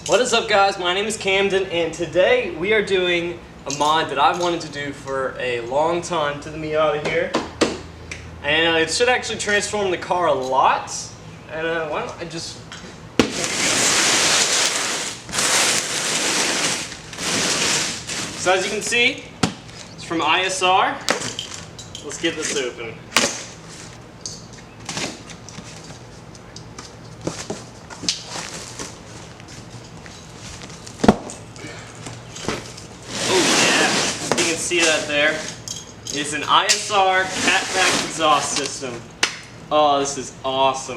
What is up, guys? My name is Camden, and today we are doing a mod that I've wanted to do for a long time to the Miata here. And it should actually transform the car a lot. And why don't I just... So as you can see, it's from ISR. Let's get this open. See that there? It's an ISR Catback exhaust system. Oh, this is awesome.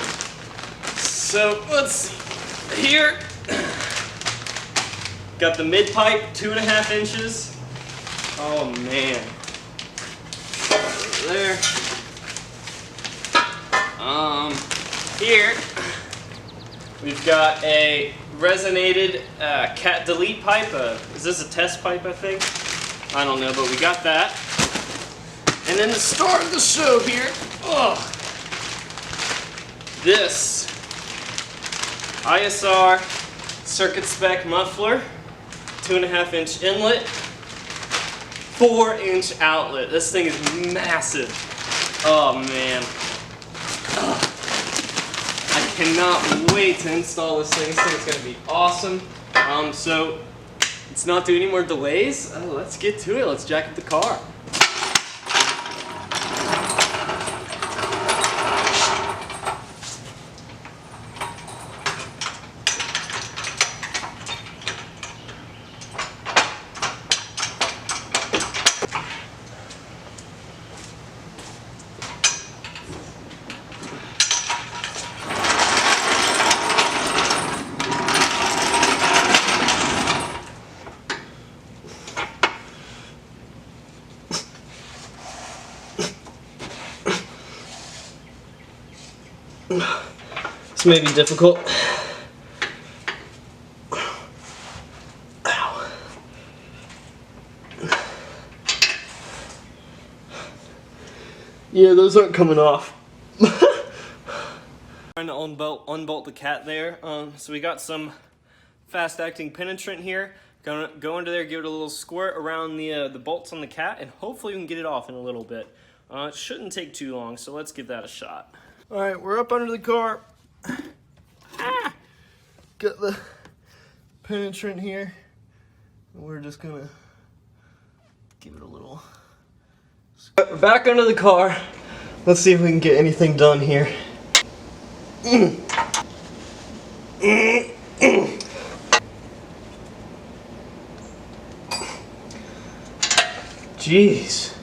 So let's see. Here, got the mid pipe, 2.5 inches. Oh man. There. Here we've got a resonated cat delete pipe. Is this a test pipe? I think. I don't know, but we got that. And then the star of the show here, this ISR Circuit Spec muffler, 2.5-inch inlet, 4-inch outlet. This thing is massive. Oh man. I cannot wait to install this thing. This thing is going to be awesome. So let's not do any more delays. Let's get to it. Let's jack up the car. This may be difficult. Ow. Yeah, those aren't coming off. Trying to unbolt the cat there. So we got some fast-acting penetrant here. Go into there, give it a little squirt around the bolts on the cat, and hopefully we can get it off in a little bit. It shouldn't take too long, so let's give that a shot. All right, we're up under the car. Got the penetrant here. We're just gonna give it a little. We're back under the car. Let's see if we can get anything done here. Jeez.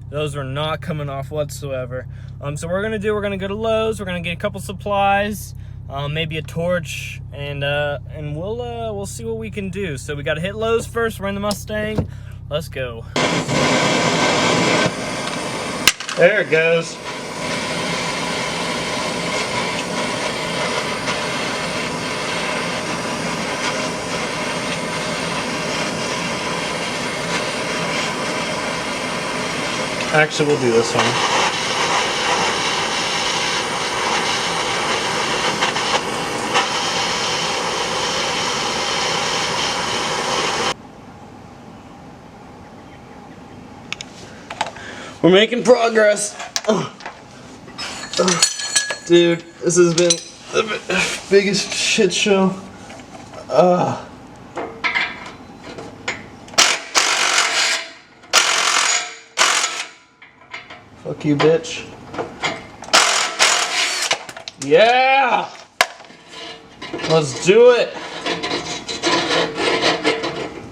Those are not coming off whatsoever. So we're gonna go to Lowe's. We're gonna get a couple supplies, maybe a torch, and we'll see what we can do. So we gotta hit Lowe's first. We're in the Mustang. Let's go. There it goes. Actually, we'll do this one. We're making progress. Dude, this has been the biggest shit show. Fuck you, bitch. Yeah! Let's do it!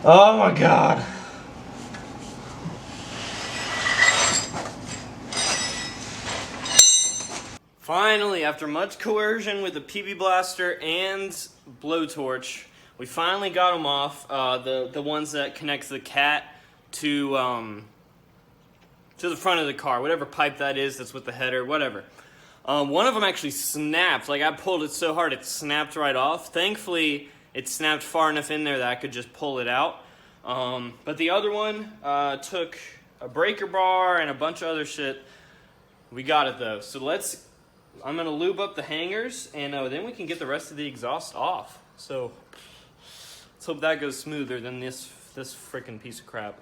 Oh my god. Finally, after much coercion with the PB Blaster and blowtorch, we finally got them off. The ones that connects the cat to the front of the car, whatever pipe that is, that's with the header, whatever. One of them actually snapped. Like, I pulled it so hard it snapped right off. Thankfully, it snapped far enough in there that I could just pull it out. But the other one took a breaker bar and a bunch of other shit. We got it though. So I'm gonna lube up the hangers, and then we can get the rest of the exhaust off. So let's hope that goes smoother than this freaking piece of crap.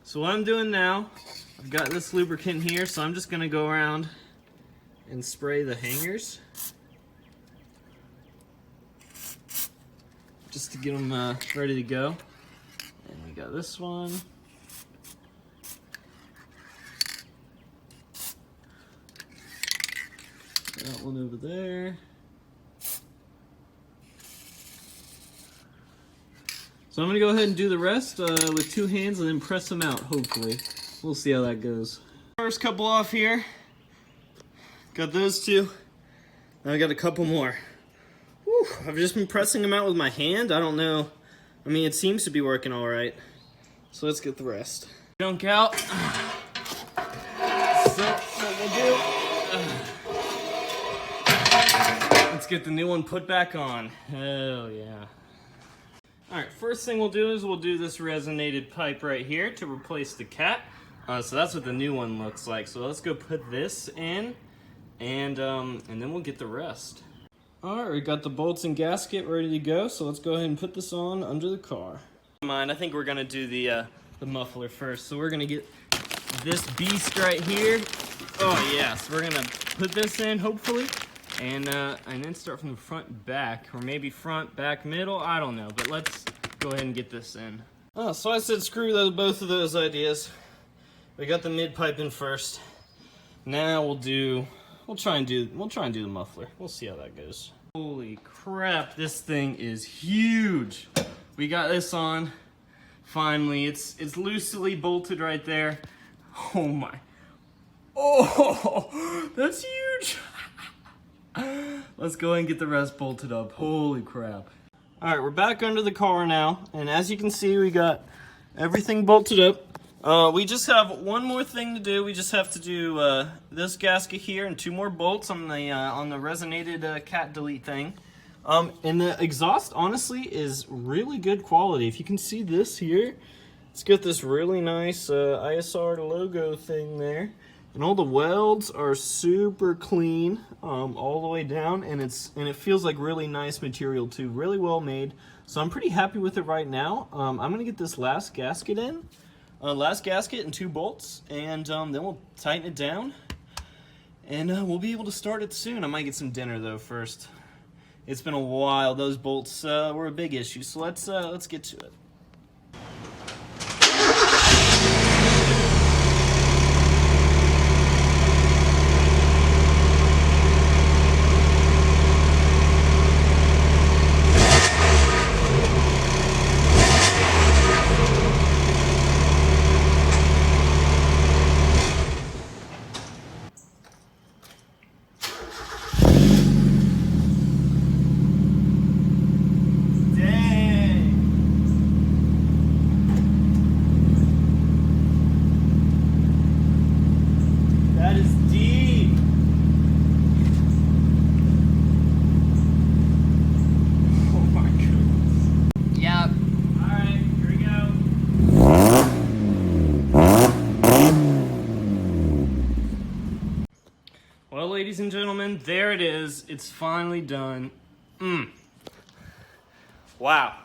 So what I'm doing now, I've got this lubricant here, so I'm just gonna go around and spray the hangers just to get them ready to go. And we got this one. That one over there. So I'm gonna go ahead and do the rest with 2 hands and then press them out, hopefully. We'll see how that goes. First couple off here. Got those 2. Now I got a couple more. Whew, I've just been pressing them out with my hand. I don't know. I mean, it seems to be working all right. So let's get the rest. Junk out. So what we'll do, let's get the new one put back on. Hell yeah. Alright, first thing we'll do is we'll do this resonated pipe right here to replace the cat. So that's what the new one looks like. So let's go put this in, and then we'll get the rest. Alright, we got the bolts and gasket ready to go, so let's go ahead and put this on under the car. I think we're gonna do the muffler first. So we're gonna get this beast right here. Oh yes, we're gonna put this in hopefully. And then start from the front back, or maybe front, back, middle, I don't know, but let's go ahead and get this in. Oh, so I said screw both of those ideas. We got the mid pipe in first. Now we'll try and do the muffler. We'll see how that goes. Holy crap, this thing is huge. We got this on, finally. It's loosely bolted right there. Oh my. Oh, that's huge. Let's go ahead and get the rest bolted up. Holy crap. Alright, we're back under the car now, and as you can see, we got everything bolted up. We just have one more thing to do. We just have to do this gasket here and 2 more bolts on the resonated cat delete thing. And the exhaust, honestly, is really good quality. If you can see this here, it's got this really nice ISR logo thing there. And all the welds are super clean all the way down, and it feels like really nice material too, really well made. So I'm pretty happy with it right now. I'm gonna get this last gasket in, last gasket and 2 bolts, and then we'll tighten it down, and we'll be able to start it soon. I might get some dinner though first. It's been a while. Those bolts were a big issue, so let's get to it. Well, ladies and gentlemen, there it is. It's finally done. Wow.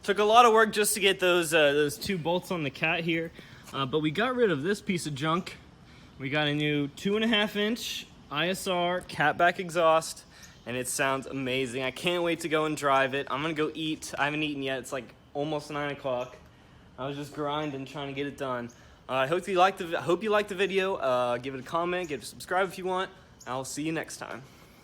Took a lot of work just to get those 2 bolts on the cat here, but we got rid of this piece of junk. We got a new 2.5-inch ISR Catback exhaust, and it sounds amazing. I can't wait to go and drive it. I'm gonna go eat. I haven't eaten yet. It's like almost 9 o'clock. I was just grinding, trying to get it done. I hope you liked the video. Give it a comment, give it a subscribe if you want. I'll see you next time.